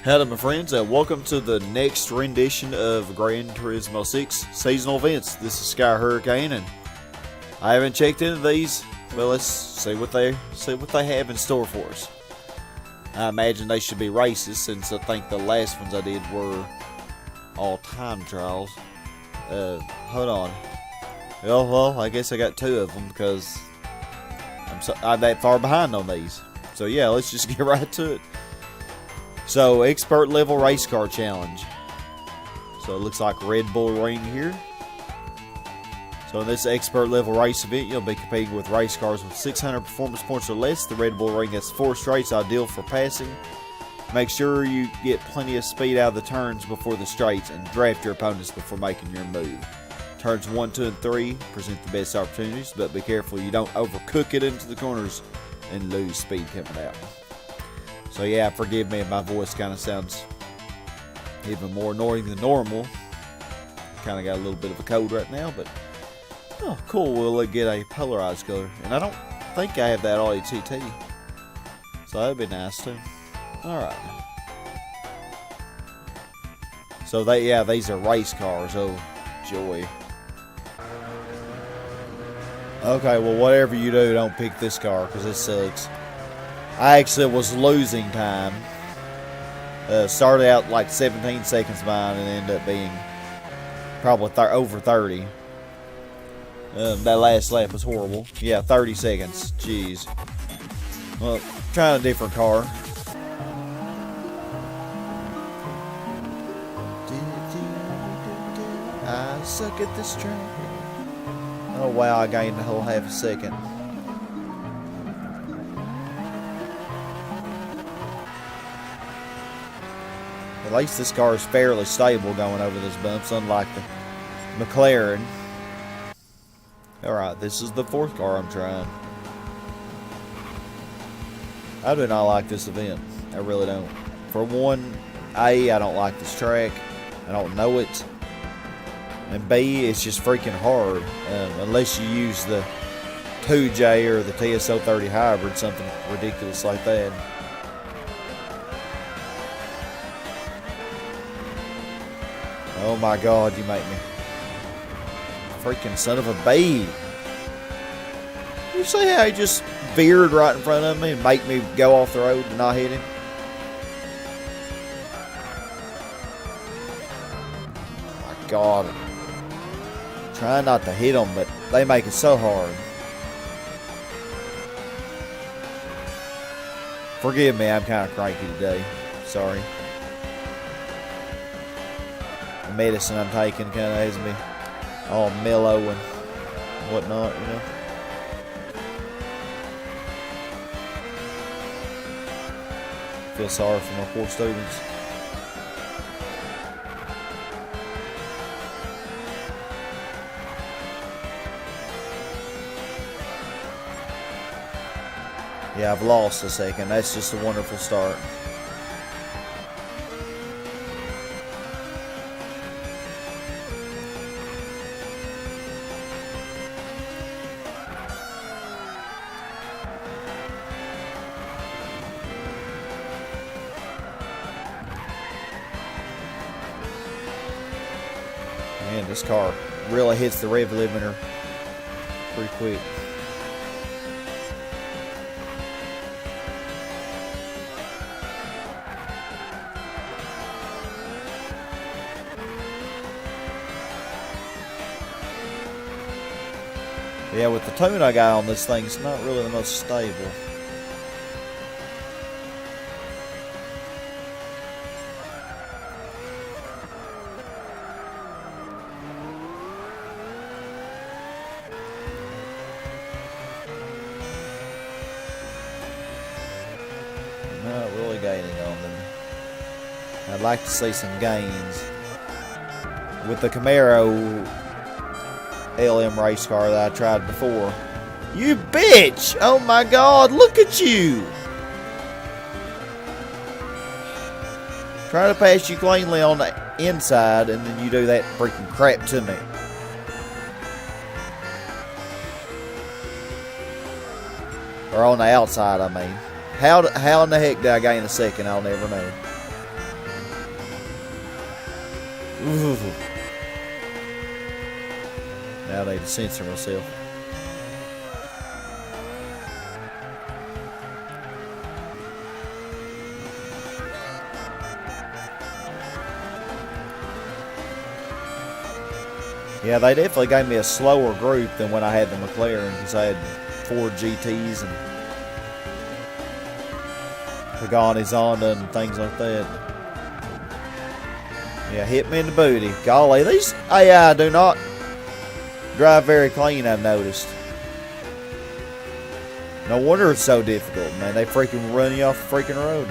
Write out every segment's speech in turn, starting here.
Hello my friends, welcome to the next rendition of Gran Turismo 6 seasonal events. This is Sky Hurricane, and I haven't checked into these, but let's see what they have in store for us. I imagine they should be races, since I think the last ones I did were all time trials. Hold on. Well, I guess I got two of them because I'm that far behind on these. So yeah, let's just get right to it. So, expert level race car challenge. So it looks like Red Bull Ring here. So in this expert level race event, you'll be competing with race cars with 600 performance points or less. The Red Bull Ring has 4 straights, ideal for passing. Make sure you get plenty of speed out of the turns before the straights and draft your opponents before making your move. Turns 1, 2, and 3 present the best opportunities, but be careful you don't overcook it into the corners and lose speed coming out. So yeah, forgive me if my voice kind of sounds even more annoying than normal. Kind of got a little bit of a cold right now, but oh, cool. We'll get a polarized color, and I don't think I have that LATT, so that'd be nice too. All right. So these are race cars. Oh joy. Okay, well whatever you do, don't pick this car because it sucks. I actually was losing time. Started out like 17 seconds behind and ended up being probably over 30. That last lap was horrible. Yeah, 30 seconds. Jeez. Well, trying a different car. I suck at this track. Oh wow, I gained a whole half a second. At least this car is fairly stable going over those bumps, unlike the McLaren. Alright, this is the 4th car I'm trying. I do not like this event. I really don't. For one, A, I don't like this track. I don't know it. And B, it's just freaking hard. Unless you use the 2J or the TSO30 hybrid, something ridiculous like that. Oh my god, you make me. Freaking son of a babe. You see how he just veered right in front of me and make me go off the road and not hit him? Oh my god. I'm trying not to hit them, but they make it so hard. Forgive me, I'm kind of cranky today. Sorry. The medicine I'm taking kind of has me all mellow and whatnot, you know. Feel sorry for my poor students. Yeah, I've lost a second. That's just a wonderful start. Man, this car really hits the rev limiter pretty quick. Yeah, with the tune I got on this thing, it's not really the most stable. Not really gaining on them. I'd like to see some gains. With the Camaro LM race car that I tried before. You bitch! Oh my god, look at you! Try to pass you cleanly on the inside and then you do that freaking crap to me. Or on the outside, I mean. How in the heck did I gain a second? I'll never know. Ooh. Now I need to censor myself. Yeah, they definitely gave me a slower group than when I had the McLaren, because I had 4 GTs and Pagani Zonda and things like that. Yeah, hit me in the booty. Golly, these AI do not drive very clean, I've noticed. No wonder it's so difficult, man. They freaking run you off the freaking road.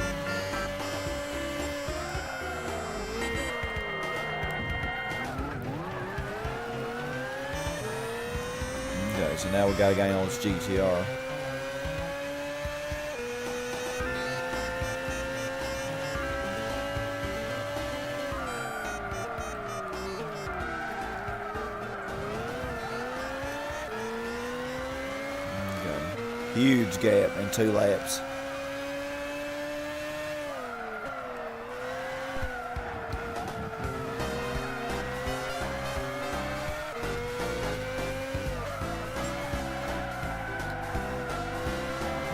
Okay, so now we gotta gain on this GTR. Huge gap in 2 laps.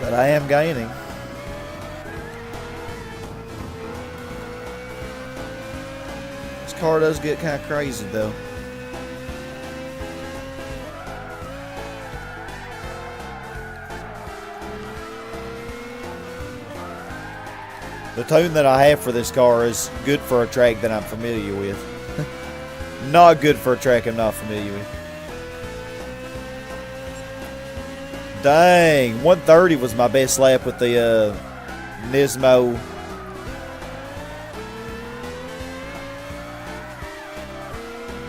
But I am gaining. This car does get kind of crazy though. The tune that I have for this car is good for a track that I'm familiar with. Not good for a track I'm not familiar with. Dang, 130 was my best lap with the Nismo.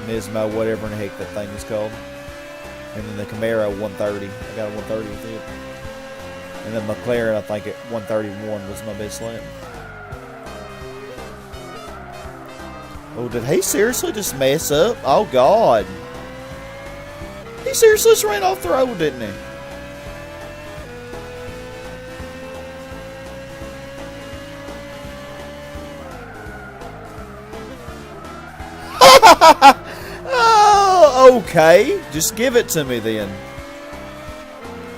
Nismo, whatever in the heck that thing is called. And then the Camaro 130. I got a 130 with it. And then McLaren, I think at 131 was my best lap. Oh, did he seriously just mess up? Oh, God. He seriously just ran off the road, didn't he? Oh, okay. Just give it to me then.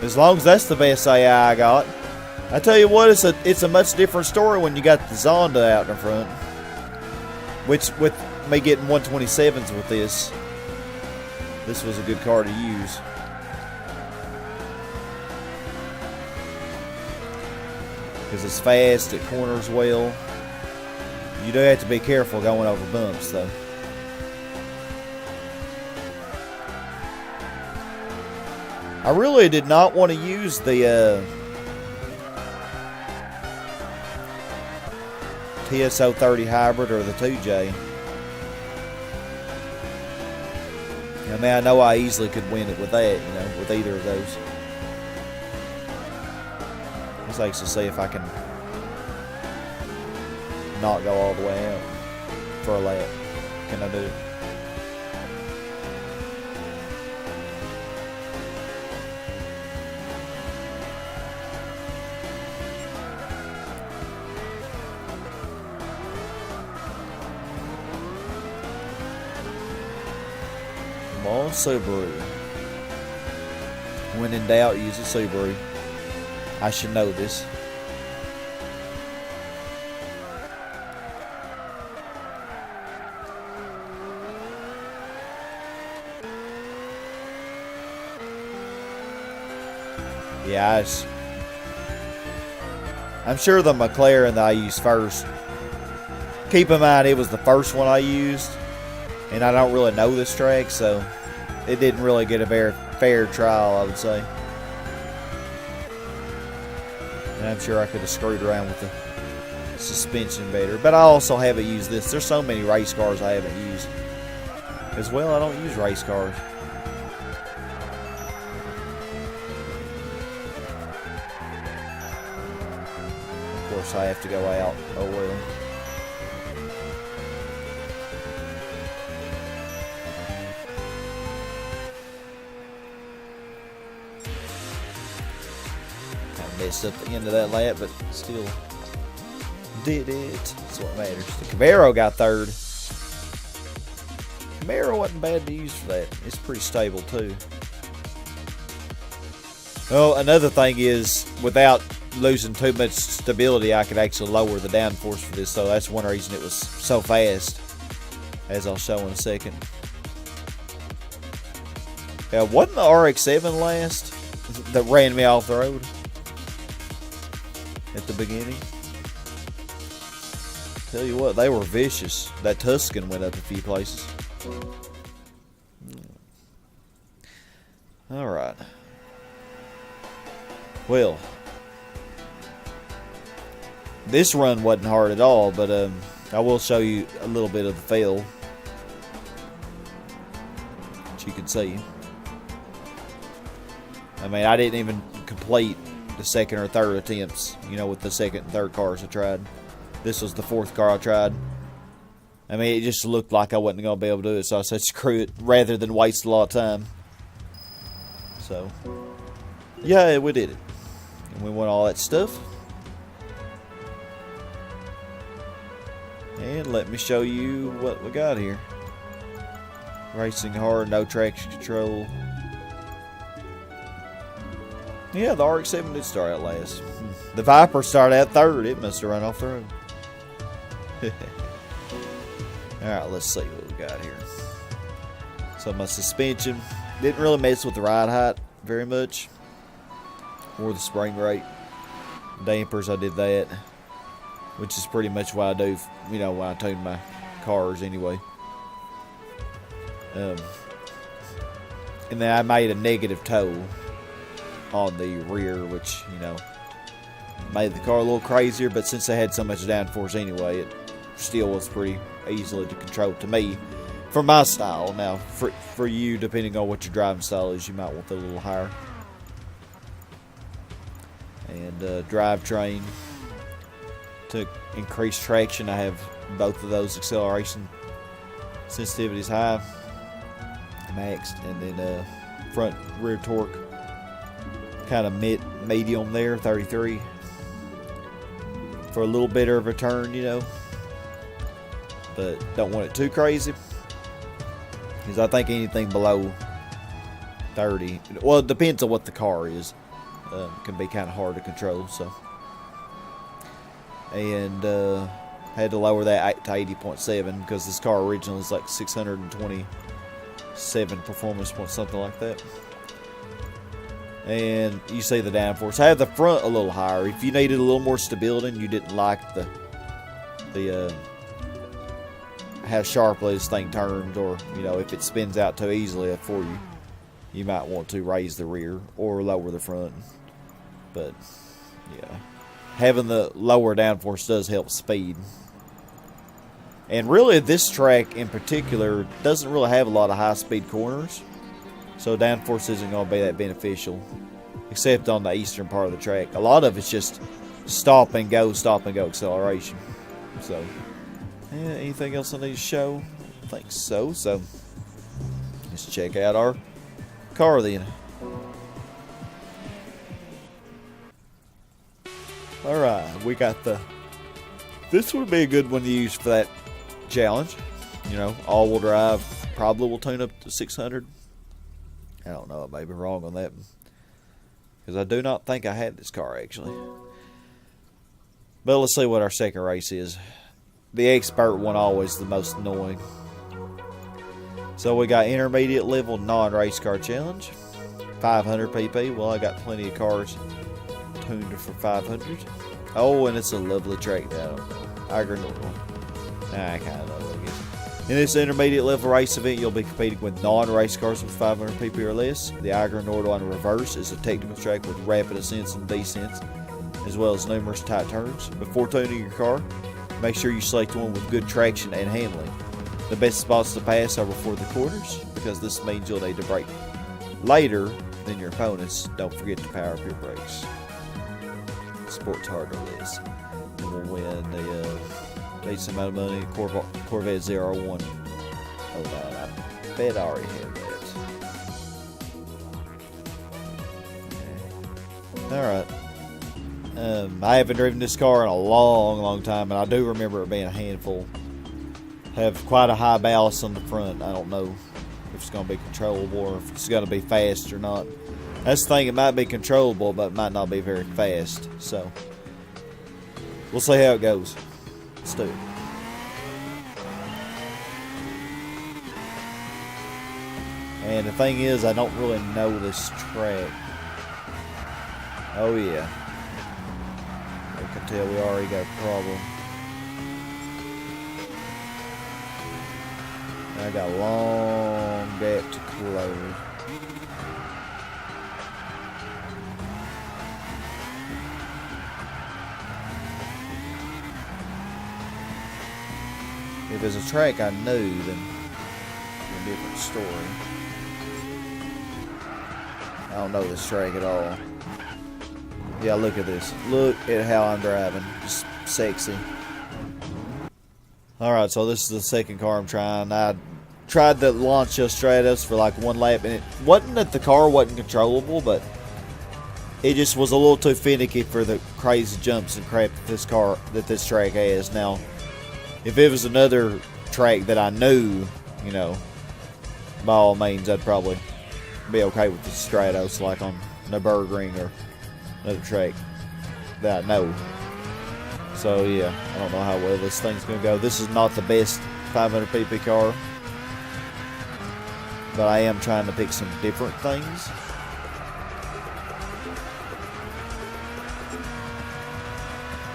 As long as that's the best AI I got. I tell you what, it's a much different story when you got the Zonda out in front. Which, with me getting 127s with this was a good car to use. Because it's fast, it corners well. You do have to be careful going over bumps, though. I really did not want to use the TS030 hybrid or the 2J. I mean, I know I easily could win it with that, you know, with either of those. Just likes to see if I can not go all the way out for a lap. Can I do it? Subaru. When in doubt, use a Subaru. I should know this. Yeah, I'm sure the McLaren that I used first. Keep in mind, it was the first one I used, and I don't really know this track, so it didn't really get a very fair trial, I would say. And I'm sure I could have screwed around with the suspension better. But I also haven't used this. There's so many race cars I haven't used. As well, I don't use race cars. Of course, I have to go out. Oh well. Messed up the end of that lap, but still did it. That's what matters. The Camaro got third. mirror wasn't bad to use for that. It's pretty stable too. Well, another thing is, without losing too much stability, I could actually lower the downforce for this, so that's one reason it was so fast, as I'll show in a second. Wasn't the RX-7 last that ran me off the road at the beginning? Tell you what, they were vicious. That Tuscan went up a few places. Alright. Well, this run wasn't hard at all, but I will show you a little bit of the fail, that you can see. I mean, I didn't even complete the second or third attempts, you know, with the second and third cars I tried. This was the fourth car I tried. I mean, it just looked like I wasn't going to be able to do it, so I said screw it, rather than waste a lot of time. So, yeah, we did it. And we won all that stuff. And let me show you what we got here. Racing hard, no traction control. Yeah, the RX-7 did start out last. The Viper started out third. It must have run off the road. Alright, let's see what we got here. So my suspension didn't really mess with the ride height very much, or the spring rate. Dampers, I did that, which is pretty much what I do, you know, when I tune my cars anyway. And then I made a negative toe on the rear, which, you know, made the car a little crazier, but since I had so much downforce anyway, it still was pretty easily to control to me for my style. Now for you, depending on what your driving style is, you might want it a little higher. And drivetrain, to increase traction, I have both of those acceleration sensitivities high, maxed, and then front rear torque kind of medium there, 33, for a little bit of a turn, you know, but don't want it too crazy, because I think anything below 30, well, it depends on what the car is, can be kind of hard to control. So, and had to lower that to 80.7 because this car originally was like 627 performance points, something like that. And you see the downforce. I have the front a little higher. If you needed a little more stability and you didn't like the how sharply this thing turns, or, you know, if it spins out too easily for you, you might want to raise the rear or lower the front. But yeah, having the lower downforce does help speed. And really, this track in particular doesn't really have a lot of high-speed corners, so downforce isn't going to be that beneficial, except on the eastern part of the track. A lot of it's just stop and go acceleration. So, yeah, anything else I need to show? I think so. So, let's check out our car then. Alright, we got this would be a good one to use for that challenge. You know, all-wheel drive, probably will tune up to 600. I don't know, I may be wrong on that, because I do not think I had this car actually. But let's see what our second race is. The expert one, always the most annoying. So we got intermediate level non-race car challenge, 500 pp. Well, I got plenty of cars tuned for 500. Oh, and it's a lovely track now. Eiger, Nordwand. I kind of know, I guess. In this intermediate level race event, you'll be competing with non-race cars with 500 pp or less. The Eiger Nordwand Reverse is a technical track with rapid ascents and descents, as well as numerous tight turns. Before tuning your car, make sure you select one with good traction and handling. The best spots to pass are before the corners, because this means you'll need to brake later than your opponents. Don't forget to power up your brakes. Sports hard or less. And we'll win the decent amount of money. Corvette 01. Oh, man, I bet I already have that. Alright. I haven't driven this car in a long time, and I do remember it being a handful have quite a high ballast on the front. I don't know if it's going to be controllable or if it's going to be fast or not. That's the thing, it might be controllable, but it might not be very fast. So, we'll see how it goes. Let's do it. And the thing is, I don't really know this track. Oh yeah. I can tell we already got a problem. I got a long gap to close. If it's a track I knew, then it's a different story. I don't know this track at all. Yeah, look at this. Look at how I'm driving. Just sexy. Alright, so this is the second car I'm trying. I tried the Lancia Stratos for like one lap, and it wasn't that the car wasn't controllable, but it just was a little too finicky for the crazy jumps and crap that this track has. Now, if it was another track that I knew, you know, by all means, I'd probably be okay with the Stratos, like on Nürburgring or another track that I know. So yeah, I don't know how well this thing's gonna go. This is not the best 500 pp car, but I am trying to pick some different things.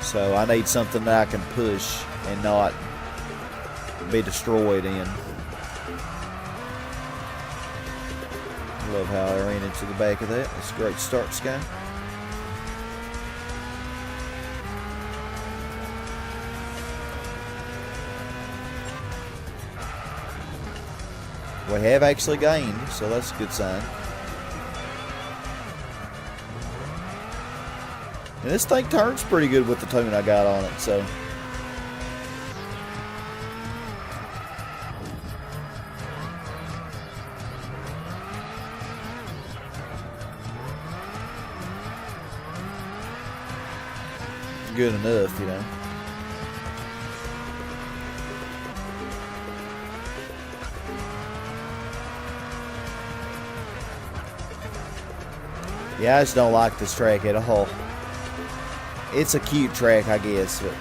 So I need something that I can push and not be destroyed in. Love how I ran into the back of that. That's a great start, Sky. We have actually gained, so that's a good sign. And this thing turns pretty good with the tune I got on it, so. Good enough, you know. Yeah, I just don't like this track at all. It's a cute track, I guess, but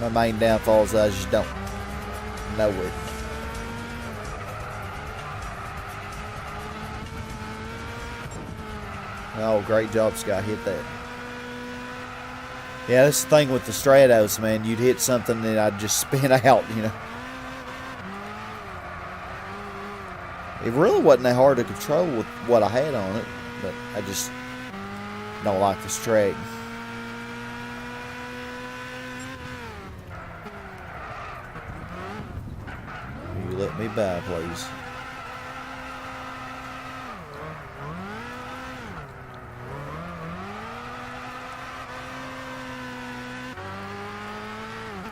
my main downfall is I just don't know it. Oh, great job, Sky. Hit that. Yeah, that's the thing with the Stratos, man. You'd hit something and I'd just spin out, you know. It really wasn't that hard to control with what I had on it, but I just don't like this track. You let me by, please.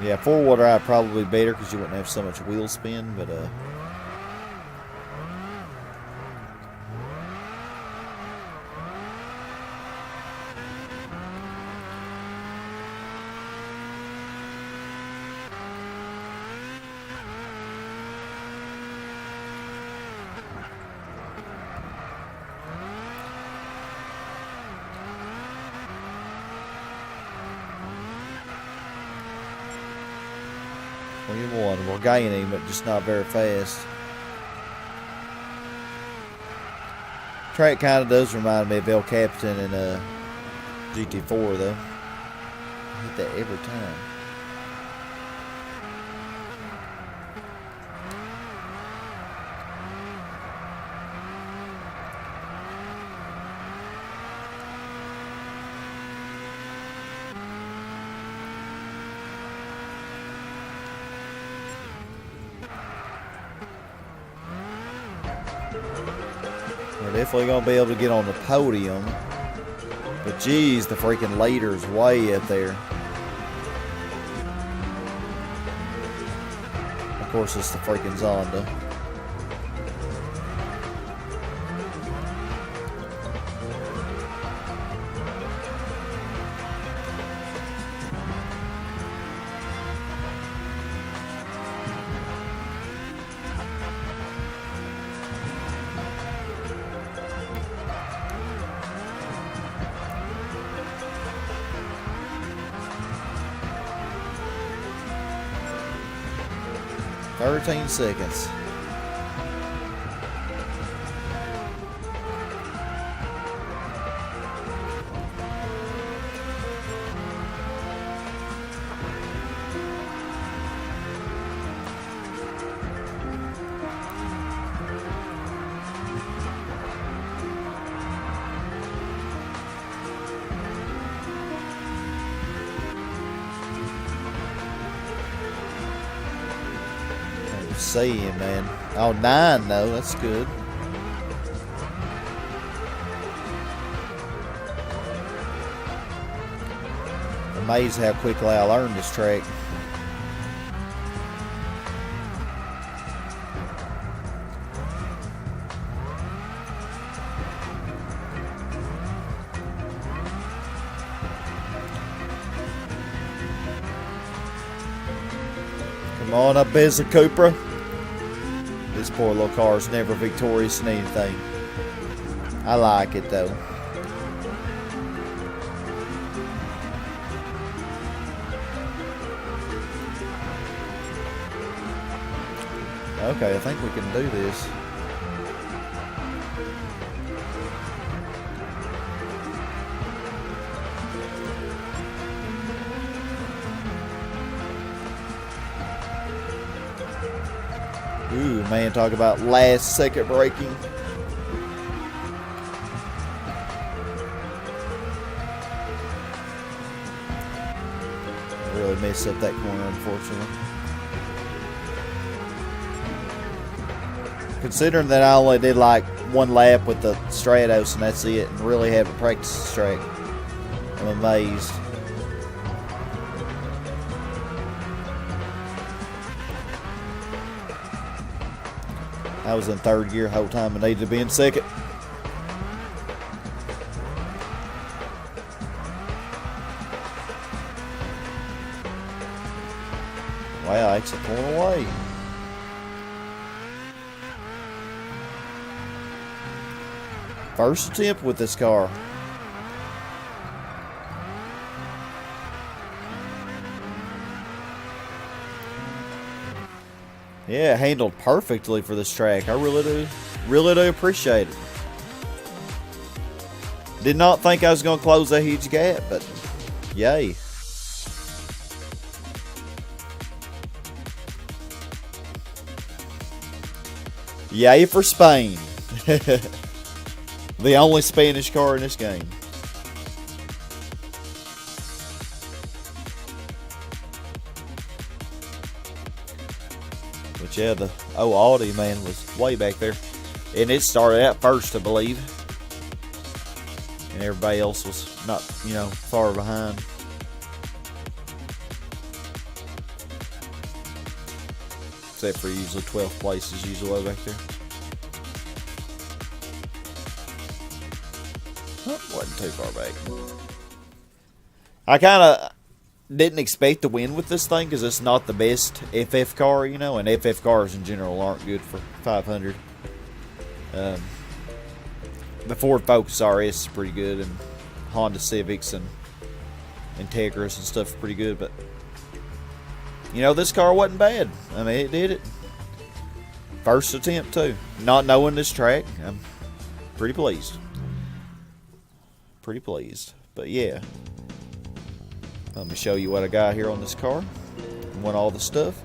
Yeah, four-wheel drive probably better because you wouldn't have so much wheel spin, but we're gaining, but just not very fast. Track kind of does remind me of El Capitan in GT4, though. I hit that every time. We're definitely going to be able to get on the podium. But geez, the freaking leader's way up there. Of course, it's the freaking Zonda. 13 seconds. See him, man. Oh, 9 though. That's good. Amazed how quickly I learned this track. Come on, Ibiza Cupra. This poor little car is never victorious in anything. I like it though. Okay, I think we can do this. Ooh, man, talk about last second braking. I really messed up that corner, unfortunately. Considering that I only did like one lap with the Stratos and that's it, and really haven't practiced this track, I'm amazed. I was in third gear the whole time and needed to be in second. Wow, exit pulling away. First attempt with this car. Yeah, handled perfectly for this track. I really do appreciate it. Did not think I was going to close that huge gap, but yay. Yay for Spain. The only Spanish car in this game. But yeah, the Audi, man, was way back there. And it started out first, I believe. And everybody else was not, far behind. Except for usually 12th place is usually way back there. Oh, wasn't too far back. I kind of didn't expect to win with this thing because it's not the best FF car, and FF cars in general aren't good for 500. The Ford Focus RS is pretty good, and Honda Civics and Integras and stuff are pretty good, but this car wasn't bad. I mean, it did it. First attempt too. Not knowing this track, I'm pretty pleased. But yeah, let me show you what I got here on this car. I want all the stuff.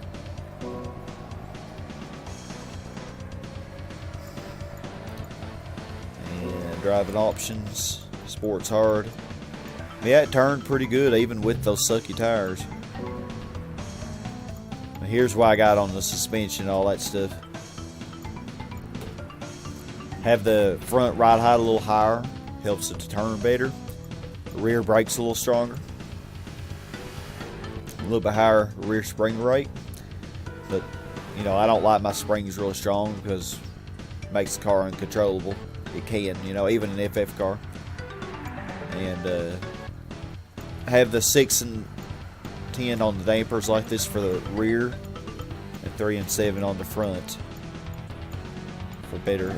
And driving options, sports hard. Yeah, it turned pretty good even with those sucky tires. Here's why I got on the suspension and all that stuff. Have the front ride height a little higher. Helps it to turn better. The rear brake's a little stronger. A little bit higher rear spring rate. But, I don't like my springs really strong because it makes the car uncontrollable. It can, even an FF car. And have the 6 and 10 on the dampers like this for the rear. And 3 and 7 on the front. For better,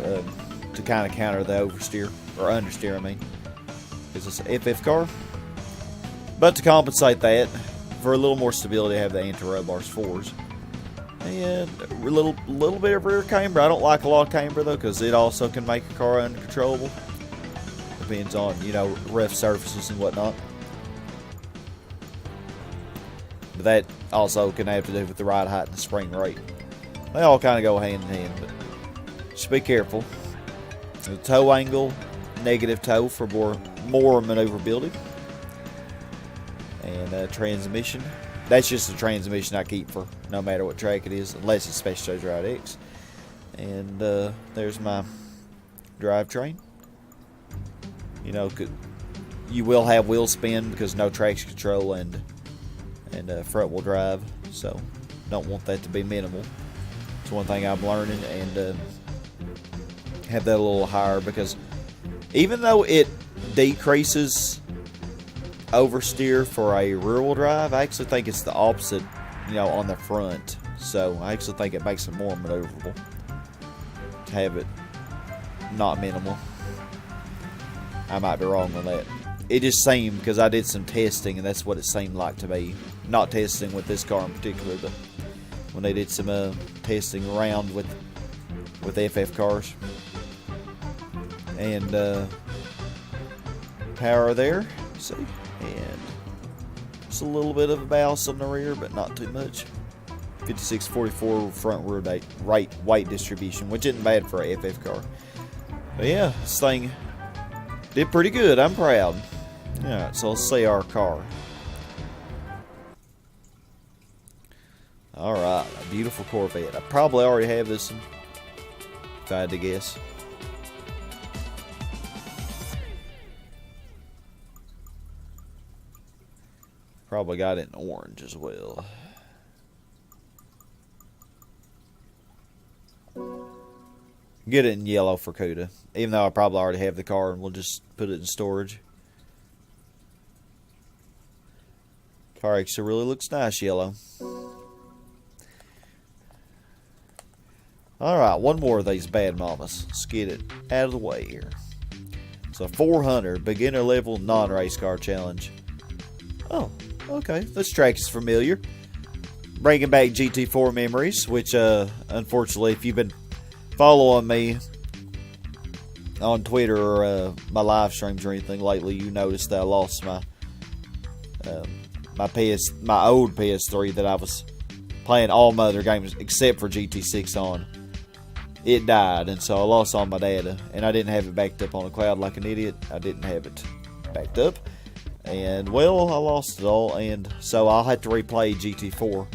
to kind of counter the oversteer. Or understeer, I mean. Because it's an FF car. But to compensate that, for a little more stability, I have the anti-roll bars 4s. And a little bit of rear camber. I don't like a lot of camber though, because it also can make a car uncontrollable. Depends on, you know, rough surfaces and whatnot. But that also can have to do with the ride height and the spring rate. They all kind of go hand in hand, but just be careful. The toe angle, negative toe for more maneuverability. And transmission. That's just the transmission I keep for no matter what track it is, unless it's Special Ride X. And there's my drivetrain. You know, you will have wheel spin because no traction control and front wheel drive, so don't want that to be minimal. It's one thing I'm learning, and have that a little higher, because even though it decreases oversteer for a rear wheel drive, I actually think it's the opposite, you know, on the front. So I actually think it makes it more maneuverable to have it not minimal. I might be wrong on that. It just seemed, because I did some testing, and that's what it seemed like to me. Not testing with this car in particular, but when they did some testing around with FF cars. And power there, see, and just a little bit of a bounce on the rear, but not too much. 56-44 front rear weight distribution, which isn't bad for a FF car. But yeah, this thing did pretty good. I'm proud. Alright, so let's see our car. Alright, a beautiful Corvette. I probably already have this one, if I had to guess. Probably got it in orange as well. Get it in yellow for Coupe, even though I probably already have the car and we'll just put it in storage. Car actually really looks nice yellow. Alright, one more of these bad mamas. Let's get it out of the way here. It's a 400 beginner level non-race car challenge. Oh, okay. This track is familiar. Bringing back GT4 memories, which unfortunately, if you've been following me on Twitter or my live streams or anything lately, you noticed that I lost my my old PS3 that I was playing all my other games except for GT6 on. It died, and so I lost all my data, and I didn't have it backed up on the cloud like an idiot. I didn't have it backed up, and well, I lost it all, and so I'll have to replay GT4,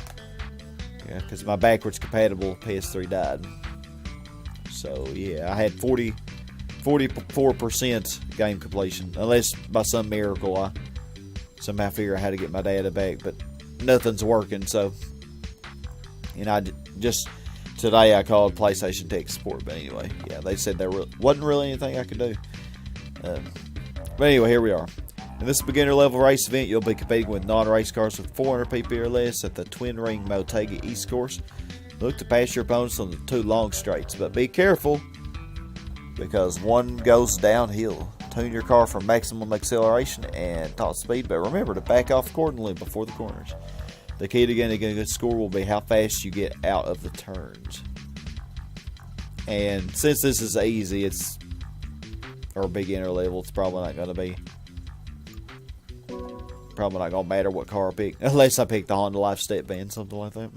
yeah, because my backwards compatible PS3 died. So yeah, I had 44% game completion, unless by some miracle I somehow figure out how to get my data back, but nothing's working. So, and I just today I called PlayStation Tech Support, but anyway, yeah, they said there wasn't really anything I could do. But anyway, here we are. In this beginner level race event, you'll be competing with non-race cars with 400 pp or less at the Twin Ring Motegi East Course. Look to pass your opponents on the 2 long straights, but be careful because one goes downhill. Tune your car for maximum acceleration and top speed, but remember to back off accordingly before the corners. The key to getting a good score will be how fast you get out of the turns. And since this is easy, or beginner level, it's probably not going to matter what car I pick, unless I pick the Honda Life Step Van, something like that.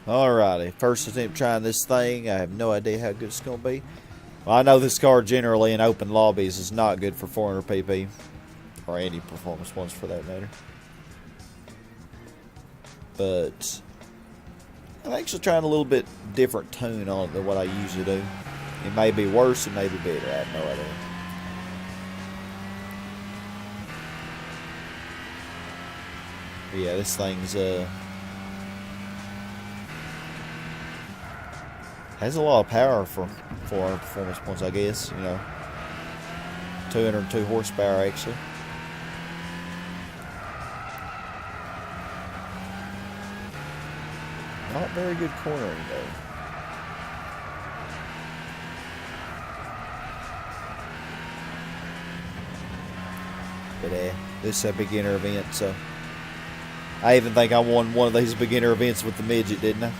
Alrighty, first attempt trying this thing. I have no idea how good it's going to be. Well, I know this car generally in open lobbies is not good for 400 pp. Or any performance ones for that matter. But I'm actually trying a little bit different tune on it than what I usually do. It may be worse, it may be better, I have no idea. But yeah, this thing's has a lot of power for 400 performance points, I guess, you know. 202 horsepower actually. Not very good cornering though. But this is a beginner event, so I even think I won one of these beginner events with the midget, didn't I?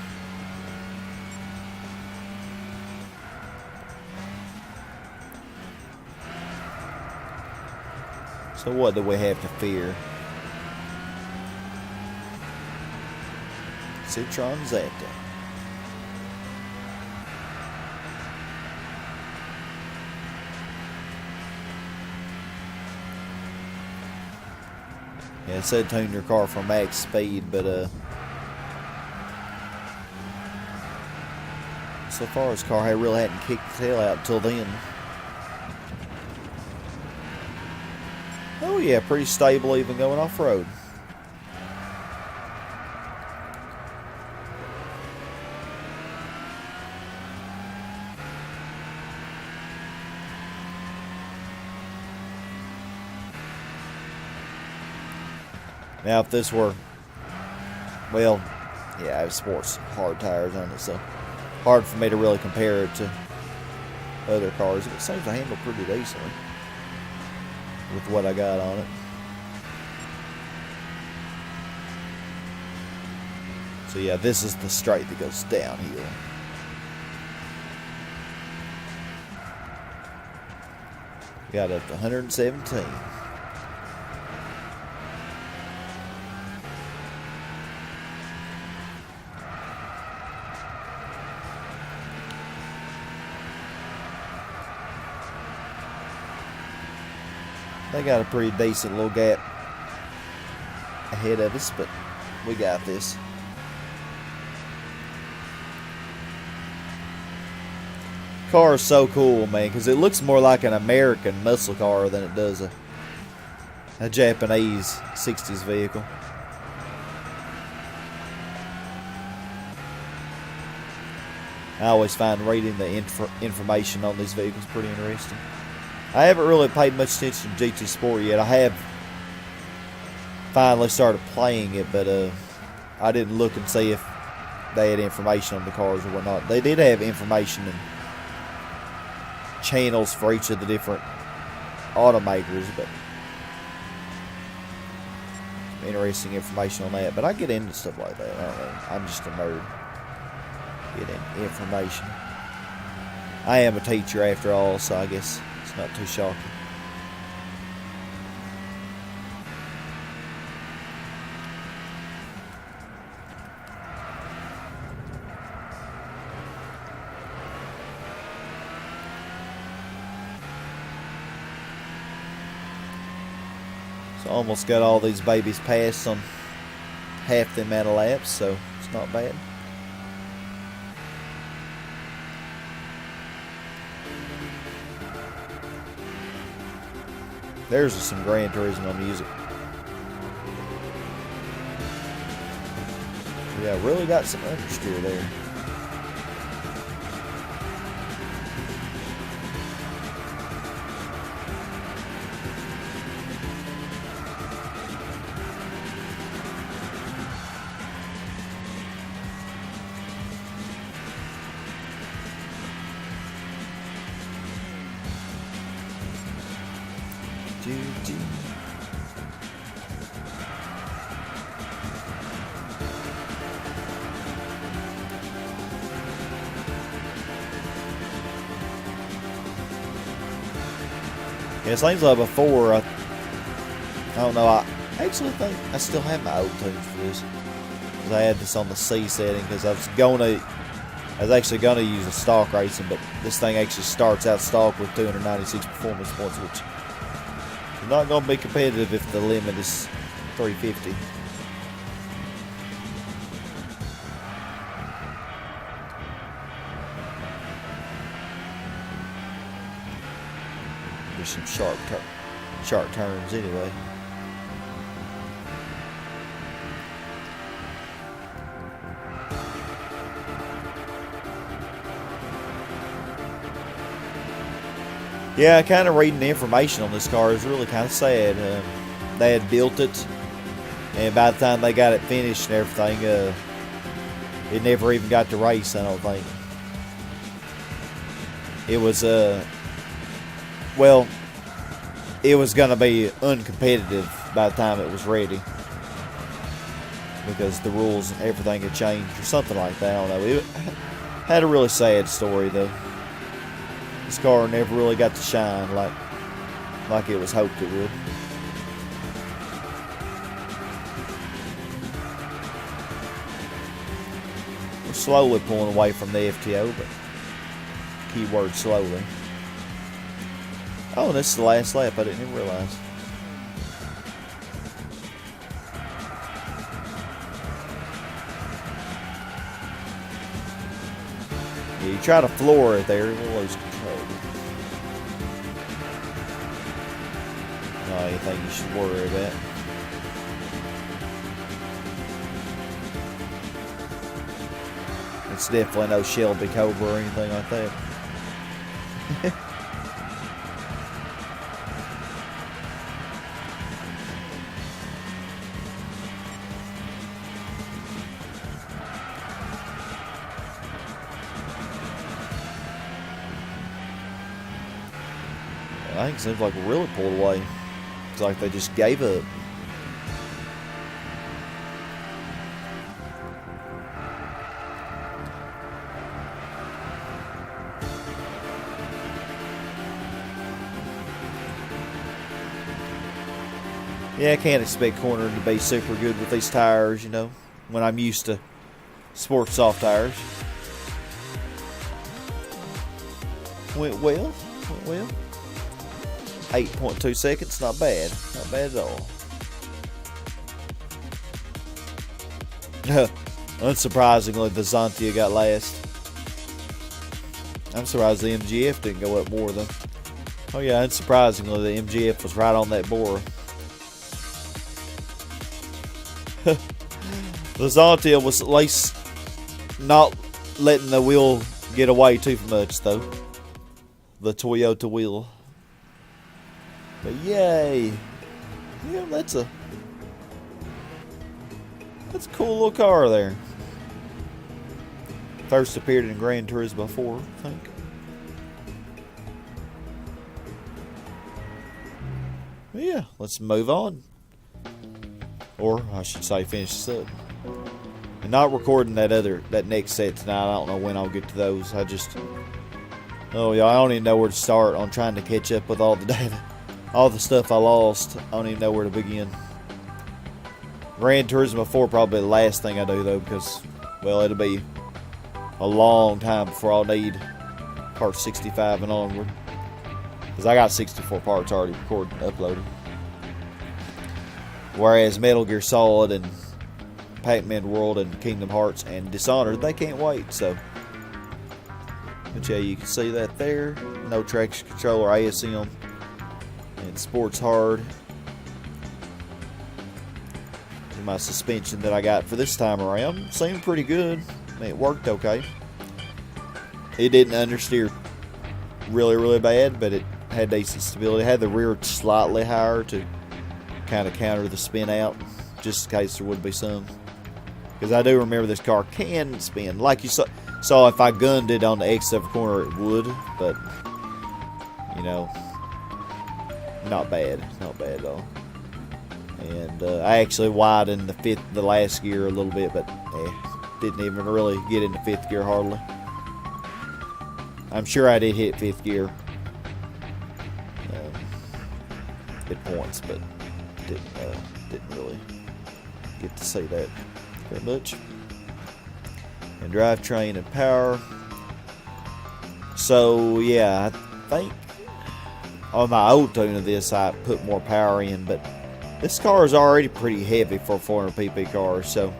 So what do we have to fear? Citron Zeta. Yeah, it said tune your car for max speed, but so far this car really hadn't kicked the tail out until then. Oh yeah, pretty stable even going off-road. Now if this were, well, yeah, I have sports hard tires on it, so hard for me to really compare it to other cars. It seems to handle pretty decently with what I got on it. So yeah, this is the straight that goes downhill. Got up to 117. They got a pretty decent little gap ahead of us, but we got this. Car is so cool, man, because it looks more like an American muscle car than it does a Japanese 60s vehicle. I always find reading the information on these vehicles pretty interesting. I haven't really paid much attention to GT Sport yet. I have finally started playing it, but I didn't look and see if they had information on the cars or whatnot. They did have information and channels for each of the different automakers, but interesting information on that. But I get into stuff like that. I don't know. I'm just a nerd. Getting information. I am a teacher after all, so I guess it's not too shocking. So almost got all these babies passed on half the amount of laps, so it's not bad. There's some Gran Turismo music. Yeah, really got some understeer there. Yeah, it seems like before, I don't know, I actually think I still have my old tunes for this. Because I had this on the C setting, because I was actually going to use a stock racing, but this thing actually starts out stock with 296 performance points, which is not going to be competitive if the limit is 350. There's some sharp turns anyway. Yeah, kind of reading the information on this car is really kind of sad. They had built it, and by the time they got it finished and everything, it never even got to race, I don't think. It was, well, it was going to be uncompetitive by the time it was ready. because the rules and everything had changed or something like that. I don't know. It had a really sad story though. This car never really got to shine like it was hoped it would. We're slowly pulling away from the FTO, but keyword slowly. Oh, this is the last lap. I didn't even realize. Yeah, you try to floor it there, you'll lose control. Not anything you should worry about. It's definitely no Shelby Cobra or anything like that. I think it seems like we really pulled away. It's like they just gave up. Yeah, I can't expect cornering to be super good with these tires, you know, when I'm used to sport soft tires. Went well. 8.2 seconds, not bad. Not bad at all. Unsurprisingly, the Zontia got last. I'm surprised the MGF didn't go up more though. Oh yeah, unsurprisingly, the MGF was right on that bore. The Zontia was at least not letting the wheel get away too much though. The Toyota wheel. But yay! Yeah, that's a cool little car there. First appeared in Gran Turismo 4, I think. But yeah, let's move on. Or I should say finish this up. And not recording that next set tonight. I don't know when I'll get to those. Oh yeah, I don't even know where to start on trying to catch up with all the data. All the stuff I lost, I don't even know where to begin. Gran Turismo 4 probably the last thing I do though, because, well, it'll be a long time before I'll need part 65 and onward. Because I got 64 parts already recorded and uploaded. Whereas Metal Gear Solid and Pac-Man World and Kingdom Hearts and Dishonored, they can't wait, so. But yeah, you can see that there. No traction control or ASM. And sports hard. And my suspension that I got for this time around seemed pretty good. I mean, it worked okay. It didn't understeer really bad, but it had decent stability. It had the rear slightly higher to kind of counter the spin out, just in case there would be some. Because I do remember this car can spin. Like you saw if I gunned it on the exit of a corner, it would, but you know. Not bad at all. And I actually widened the last gear a little bit, but didn't even really get into fifth gear hardly. I'm sure I did hit fifth gear at points, but didn't really get to see that very much. And drivetrain and power. So yeah, I think on my old tune of this, I put more power in, but this car is already pretty heavy for a 400 pp car, so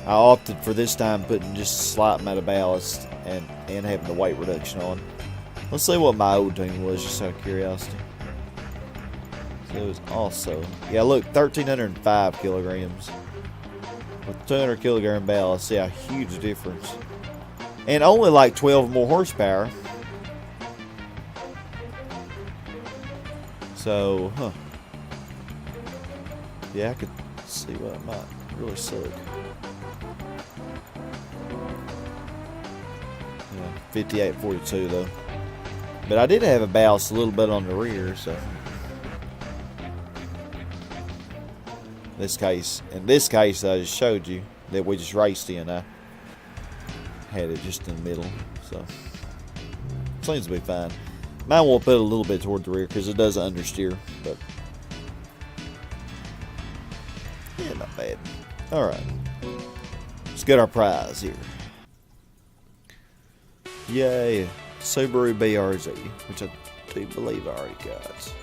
I opted for this time putting just a slight amount of ballast and having the weight reduction on. Let's see what my old tune was, just out of curiosity. So it was also, yeah, look, 1,305 kilograms with 200 kilogram ballast. Yeah, huge difference, and only like 12 more horsepower. So, yeah, I could see what it might really suck. Yeah, 58.42 though. But I did have a ballast a little bit on the rear, so. In this case, I just showed you that we just raced in. I had it just in the middle, so seems to be fine. Mine will put a little bit toward the rear because it does understeer, but yeah, not bad. All right, let's get our prize here. Yay, Subaru BRZ, which I do believe I already got.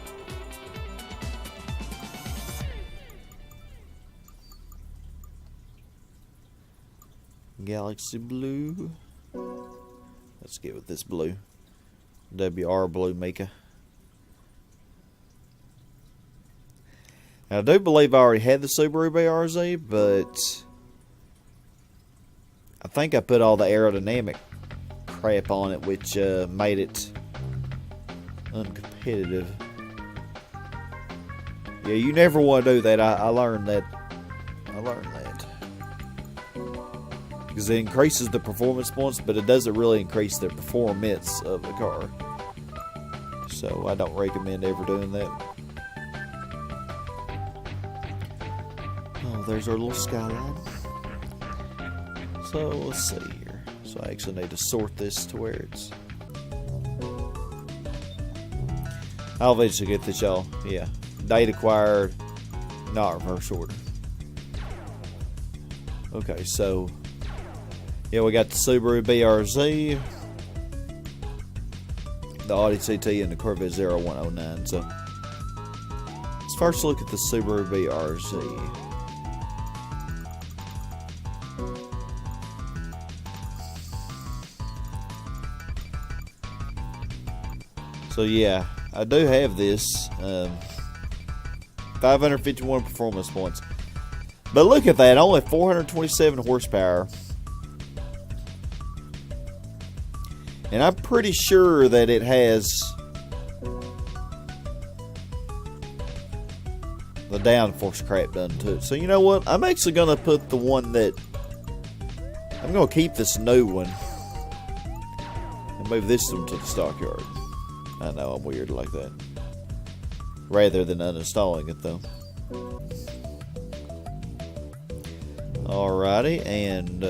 Galaxy blue. Let's get with this blue. WR blue maker. Now, I do believe I already had the Subaru BRZ, but I think I put all the aerodynamic crap on it, which made it uncompetitive. Yeah, you never want to do that. I learned that. Because it increases the performance points, but it doesn't really increase the performance of the car. So I don't recommend ever doing that. Oh, there's our little Skyline. So let's see here. So I actually need to sort this to where it's... I'll eventually get this, y'all. Yeah. Date acquired, not reverse order. Okay, so... yeah, we got the Subaru BRZ, the Audi TT, and the Corvette 0109. So let's first look at the Subaru BRZ. So yeah, I do have this. 551 performance points. But look at that, only 427 horsepower. And I'm pretty sure that it has the downforce crap done to it. So you know what? I'm actually going to put the one that... I'm going to keep this new one and move this one to the stockyard. I know, I'm weird like that. Rather than uninstalling it, though. Alrighty, and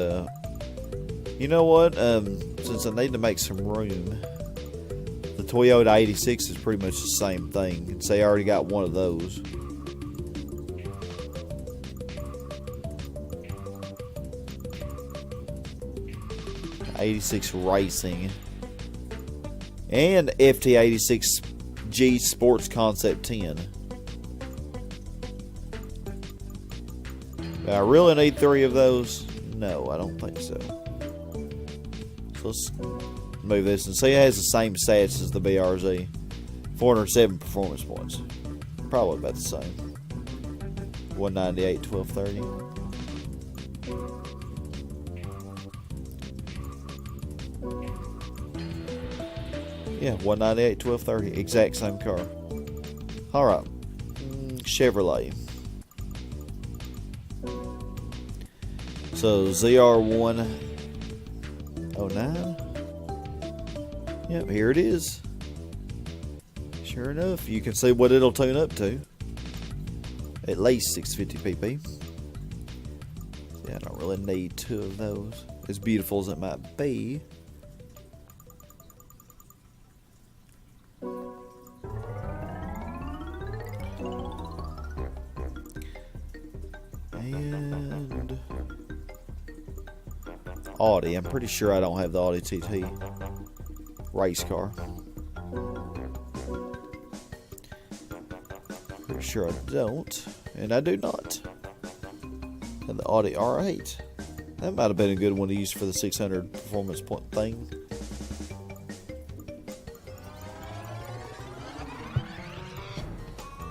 you know what? Since I need to make some room, the Toyota 86 is pretty much the same thing. And say I already got one of those. '86 Racing and FT86G Sports Concept 10. Do I really need 3 of those? No, I don't think so. So let's move this and see it has the same stats as the BRZ. 407 performance points. Probably about the same. 198, 1230. Yeah, 198, 1230. Exact same car. Alright. Chevrolet. So ZR109. Yep, here it is. Sure enough, you can see what it'll tune up to. At least 650 pp. Yeah, I don't really need 2 of those. As beautiful as it might be. And Audi. I'm pretty sure I don't have the Audi TT race car. Pretty sure I don't. And I do not. And the Audi R8. That might have been a good one to use for the 600 performance point thing.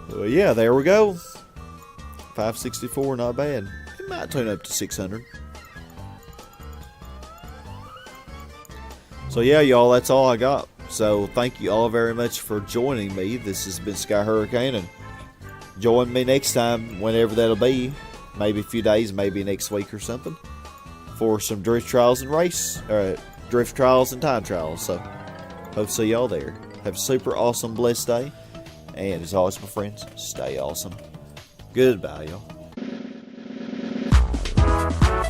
Well, yeah, there we go. 564, not bad. It might tune up to 600. So yeah, y'all, that's all I got. So thank you all very much for joining me. This has been Sky Hurricane, and join me next time, whenever that'll be. Maybe a few days, maybe next week or something, for some drift trials and drift trials and time trials. So hope to see y'all there. Have a super awesome, blessed day. And as always, my friends, stay awesome. Goodbye, y'all. Bye.